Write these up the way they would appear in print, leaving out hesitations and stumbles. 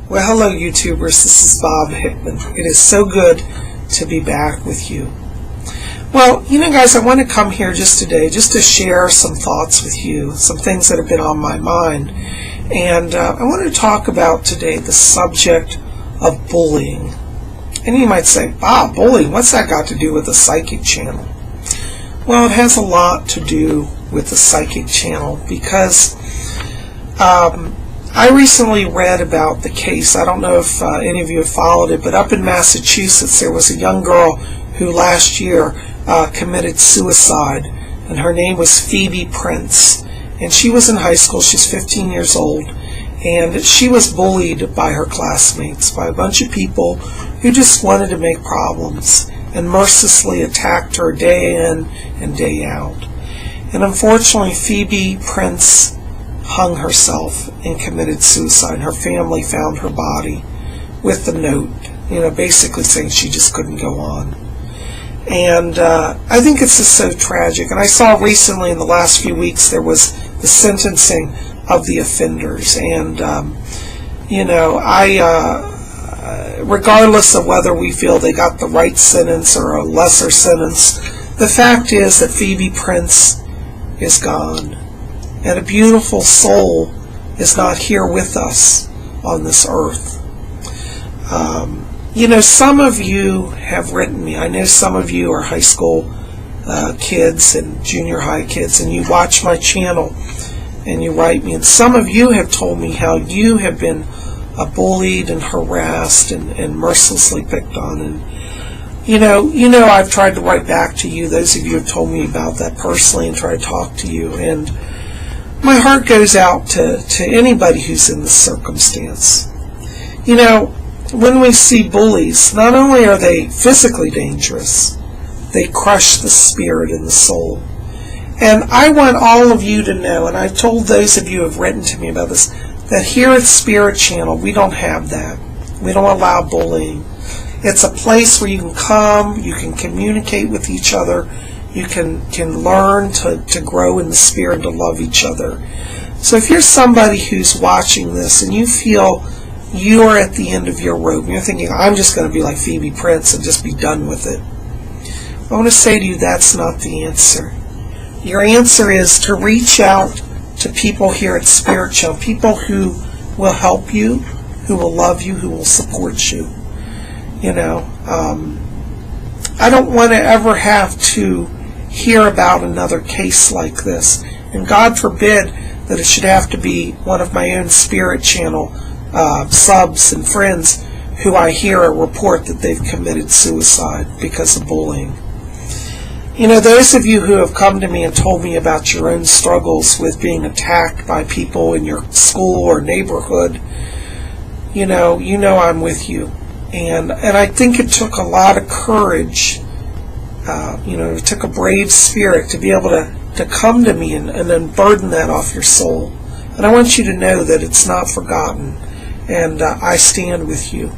Well, hello YouTubers, this is Bob Hickman. It is so good to be back with you. Well, guys, I want to come here just today just to share some thoughts with you, some things that have been on my mind. And I want to talk about today the subject of bullying. And you might say, Bob, bullying, what's that got to do with the psychic channel? Well, it has a lot to do with the psychic channel because I recently read about the case. I don't know if any of you have followed it, but up in Massachusetts there was a young girl who last year committed suicide, and her name was Phoebe Prince. And she was in high school. She's 15 years old, and she was bullied by her classmates, by a bunch of people who just wanted to make problems and mercilessly attacked her day in and day out. And unfortunately, Phoebe Prince hung herself and committed suicide. Her family found her body with the note, basically saying she just couldn't go on. And I think it's just so tragic. And I saw recently in the last few weeks there was the sentencing of the offenders. And, regardless of whether we feel they got the right sentence or a lesser sentence, the fact is that Phoebe Prince is gone. And a beautiful soul is not here with us on this earth. Some of you have written me. I know some of you are high school kids and junior high kids, and you watch my channel and you write me. And some of you have told me how you have been bullied and harassed and mercilessly picked on. And I've tried to write back to you. Those of you have told me about that personally and tried to talk to you. And my heart goes out to anybody who's in this circumstance. When we see bullies, not only are they physically dangerous, they crush the spirit and the soul. And I want all of you to know, and I've told those of you who have written to me about this, that here at Spirit Channel, we don't have that. We don't allow bullying. It's a place where you can come, you can communicate with each other, you can learn to grow in the spirit, to love each other. So if you're somebody who's watching this and you feel you're at the end of your rope, and you're thinking, I'm just going to be like Phoebe Prince and just be done with it, I want to say to you, that's not the answer. Your answer is to reach out to people here at Spirit Channel, people who will help you, who will love you, who will support you. I don't want to ever have to hear about another case like this, and God forbid that it should have to be one of my own Spirit Channel subs and friends who I hear a report that they've committed suicide because of bullying. Those of you who have come to me and told me about your own struggles with being attacked by people in your school or neighborhood, I'm with you. And I think it took a lot of courage, it took a brave spirit to be able to come to me and unburden that off your soul. And I want you to know that it's not forgotten, and I stand with you.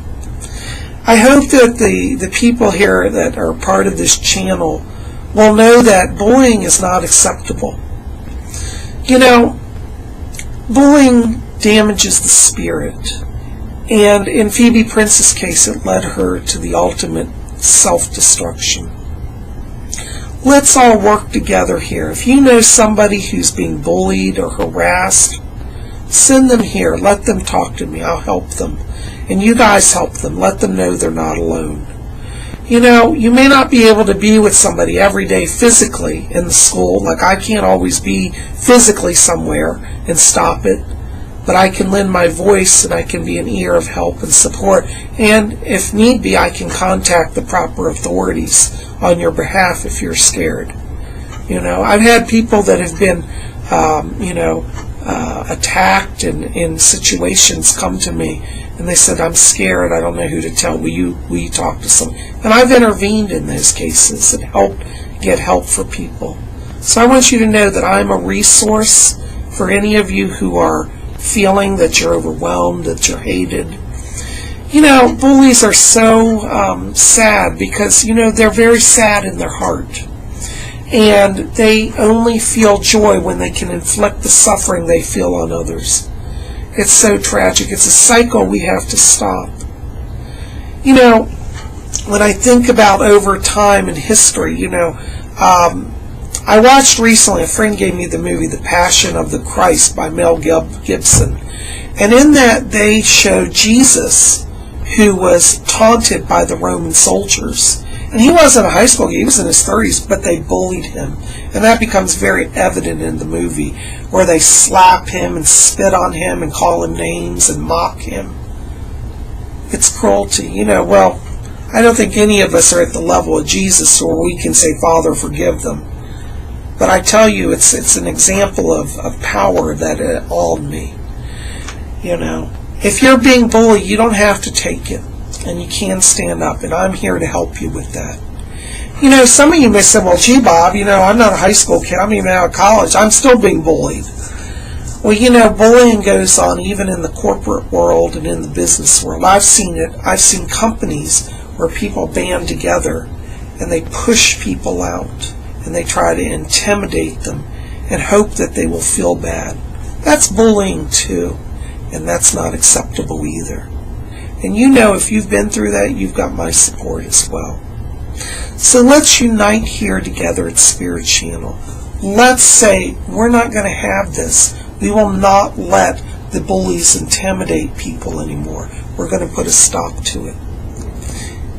I hope that the people here that are part of this channel will know that bullying is not acceptable. Bullying damages the spirit. And in Phoebe Prince's case, it led her to the ultimate self-destruction. Let's all work together here. If you know somebody who's being bullied or harassed, send them here. Let them talk to me. I'll help them. And you guys help them. Let them know they're not alone. You may not be able to be with somebody every day physically in the school. Like I can't always be physically somewhere and stop it. But I can lend my voice and I can be an ear of help and support. And if need be, I can contact the proper authorities on your behalf if you're scared. I've had people that have been, attacked in situations come to me and they said, I'm scared, I don't know who to tell, will you talk to someone? And I've intervened in those cases and helped get help for people. So I want you to know that I'm a resource for any of you who are feeling that you're overwhelmed, that you're hated. Bullies are so sad because, they're very sad in their heart. And they only feel joy when they can inflict the suffering they feel on others. It's so tragic. It's a cycle we have to stop. You know, when I think about over time in history, I watched recently, a friend gave me the movie The Passion of the Christ by Mel Gibson. And in that they show Jesus, who was taunted by the Roman soldiers. And he wasn't a high school kid, he was in his 30s, but they bullied him. And that becomes very evident in the movie, where they slap him and spit on him and call him names and mock him. It's cruelty. Well, I don't think any of us are at the level of Jesus where we can say, Father, forgive them. But I tell you, it's an example of power that awed me. If you're being bullied, you don't have to take it. And you can stand up, and I'm here to help you with that. Some of you may say, well, gee, Bob, I'm not a high school kid. I'm even out of college. I'm still being bullied. Well, bullying goes on even in the corporate world and in the business world. I've seen it. I've seen companies where people band together and they push people out and they try to intimidate them and hope that they will feel bad. That's bullying too, and that's not acceptable either. And if you've been through that, you've got my support as well. So let's unite here together at Spirit Channel. Let's say we're not going to have this. We will not let the bullies intimidate people anymore. We're going to put a stop to it.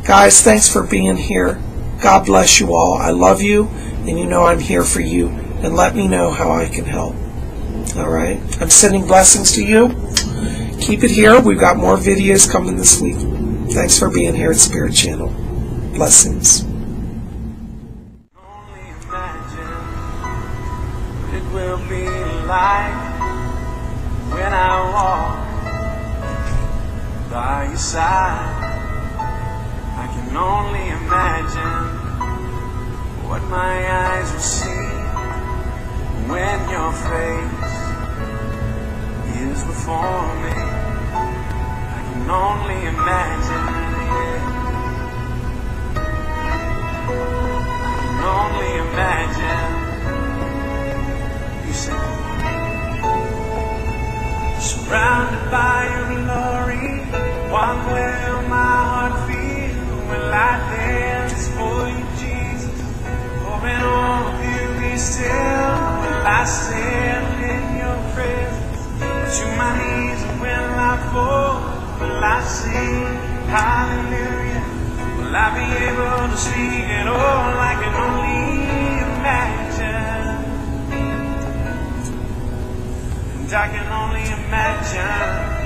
Guys, thanks for being here. God bless you all. I love you, and I'm here for you. And let me know how I can help. All right? I'm sending blessings to you. Keep it here. We've got more videos coming this week. Thanks for being here at Spirit Channel. Blessings. Only imagine what it will be like when I walk by your side. I can only imagine what my eyes will see when your face is before me. I can only imagine. I can only imagine. You say, surrounded by your glory, what will my heart feel? Will I dance for you, Jesus? Or in all of you be still? Will I stand in your presence? To my knees, and will I fall? Will I sing hallelujah? Will I be able to speak at all? I can only imagine. And I can only imagine.